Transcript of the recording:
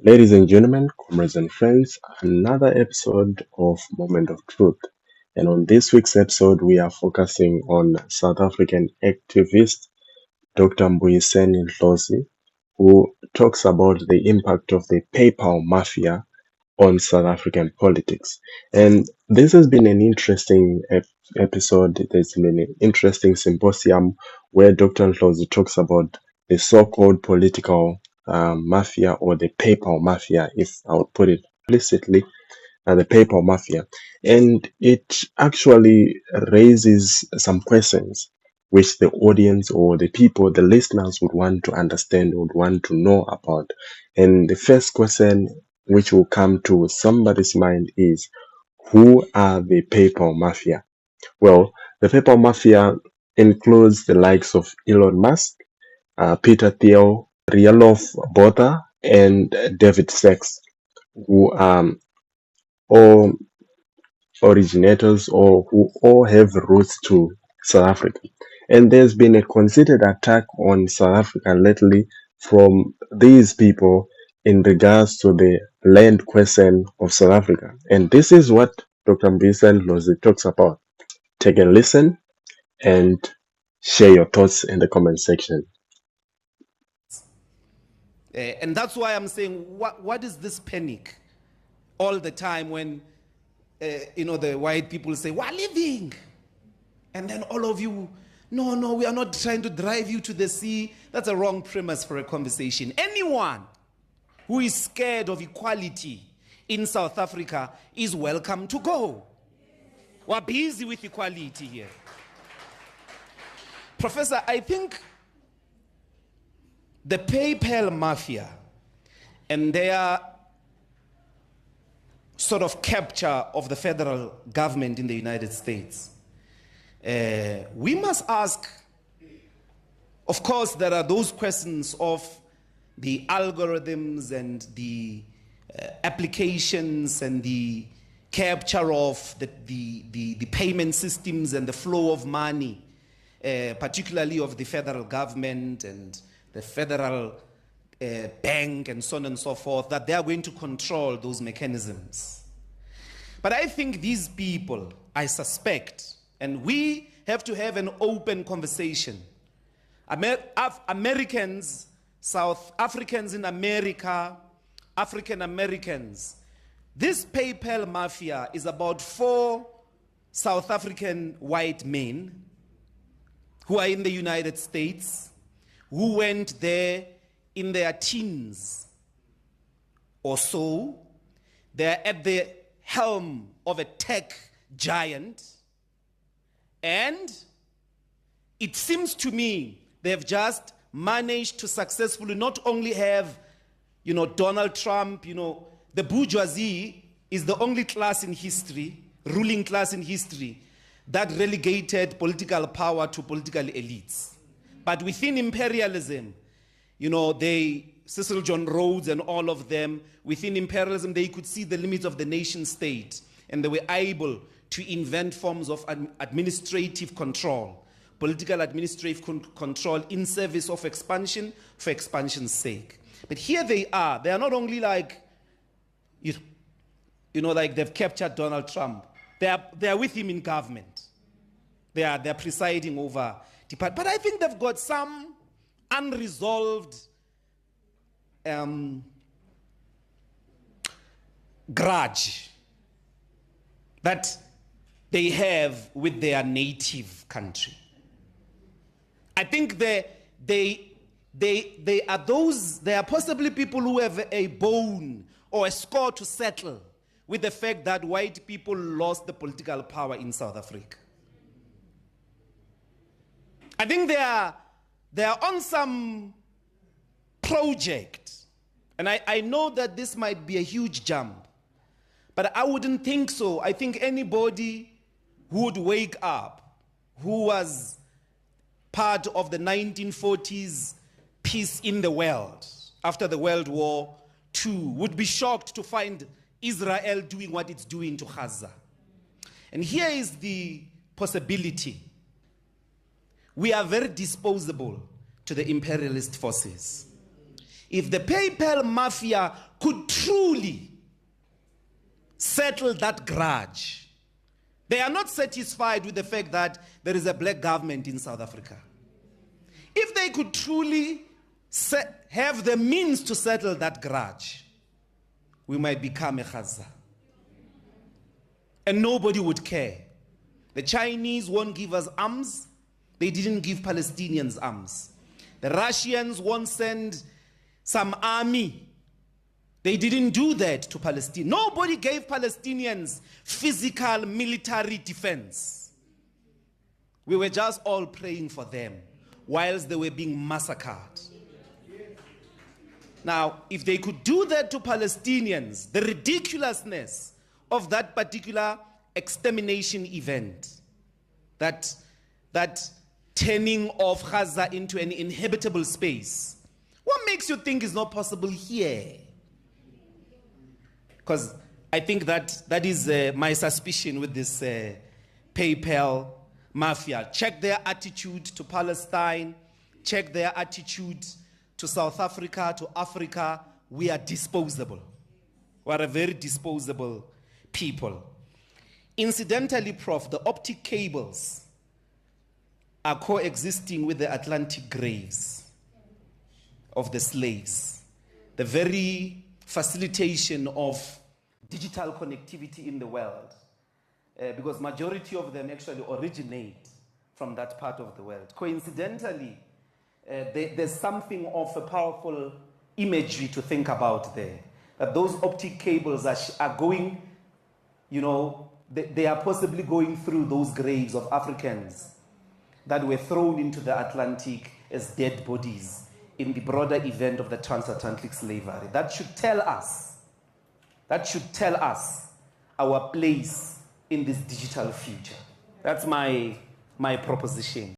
Ladies and gentlemen, comrades and friends, another episode of Moment of Truth. And on this week's episode, we are focusing on South African activist Dr. Ndlozi, who talks about the impact of the PayPal mafia on South African politics. And this has been an interesting episode. There's been an interesting symposium where Dr. Ndlozi talks about the so-called political mafia, or the PayPal mafia, if I would put it explicitly, the PayPal mafia. And it actually raises some questions which the audience or the people, the listeners would want to understand, would want to know about. And the first question which will come to somebody's mind is, who are the PayPal mafia? Well, the PayPal mafia includes the likes of Elon Musk, Peter Thiel, Rielof Botha, and David Sachs, who all originators or who all have roots to South Africa. And there's been a considered attack on South Africa lately from these people in regards to the land question of South Africa. And this is what Dr. Ndlozi talks about. Take a listen and share your thoughts in the comment section. And that's why I'm saying, what is this panic all the time when, the white people say, we're leaving. And then all of you, no, we are not trying to drive you to the sea. That's a wrong premise for a conversation. Anyone who is scared of equality in South Africa is welcome to go. We're busy with equality here. Professor, I think the PayPal mafia and their sort of capture of the federal government in the United States, we must ask, of course, there are those questions of the algorithms and the applications and the capture of the payment systems and the flow of money, particularly of the federal government and the federal bank and so on and so forth, that they are going to control those mechanisms. But I think these people, I suspect, and we have to have an open conversation. Americans, South Africans in America, African Americans, this PayPal mafia is about 4 South African white men who are in the United States, who went there in their teens or so. They're at the helm of a tech giant. And it seems to me they've just managed to successfully not only have, Donald Trump, the bourgeoisie is the only class in history, ruling class in history, that relegated political power to political elites. But within imperialism, Cecil John Rhodes and all of them, within imperialism, they could see the limits of the nation state, and they were able to invent forms of administrative control, political administrative control in service of expansion for expansion's sake. But here they are not only like, like they've captured Donald Trump. They are with him in government. They're presiding over department. But I think they've got some unresolved grudge that they have with their native country. I think they are possibly people who have a bone or a score to settle with the fact that white people lost the political power in South Africa. I think they are on some project, and I know that this might be a huge jump, but I wouldn't think so. I think anybody who would wake up, who was part of the 1940s peace in the world after the World War II, would be shocked to find Israel doing what it's doing to Gaza. And here is the possibility. We are very disposable to the imperialist forces. If the PayPal mafia could truly settle that grudge, they are not satisfied with the fact that there is a black government in South Africa. If they could truly have the means to settle that grudge, we might become a Gaza. And nobody would care. The Chinese won't give us arms. They didn't give Palestinians arms. The Russians won't send some army. They didn't do that to Palestine. Nobody gave Palestinians physical military defense. We were just all praying for them whilst they were being massacred. Now, if they could do that to Palestinians, the ridiculousness of that particular extermination event, that turning of Gaza into an inhabitable space, what makes you think is not possible here? Because I think that is my suspicion with this PayPal mafia. Check their attitude to Palestine, check their attitude to South Africa, to Africa. We are disposable. We are a very disposable people. Incidentally, Prof, the optic cables are coexisting with the Atlantic graves of the slaves. The very facilitation of digital connectivity in the world, because majority of them actually originate from that part of the world. Coincidentally, there's something of a powerful imagery to think about there. That those optic cables are going, they are possibly going through those graves of Africans that were thrown into the Atlantic as dead bodies in the broader event of the transatlantic slavery. That should tell us our place in this digital future. That's my proposition.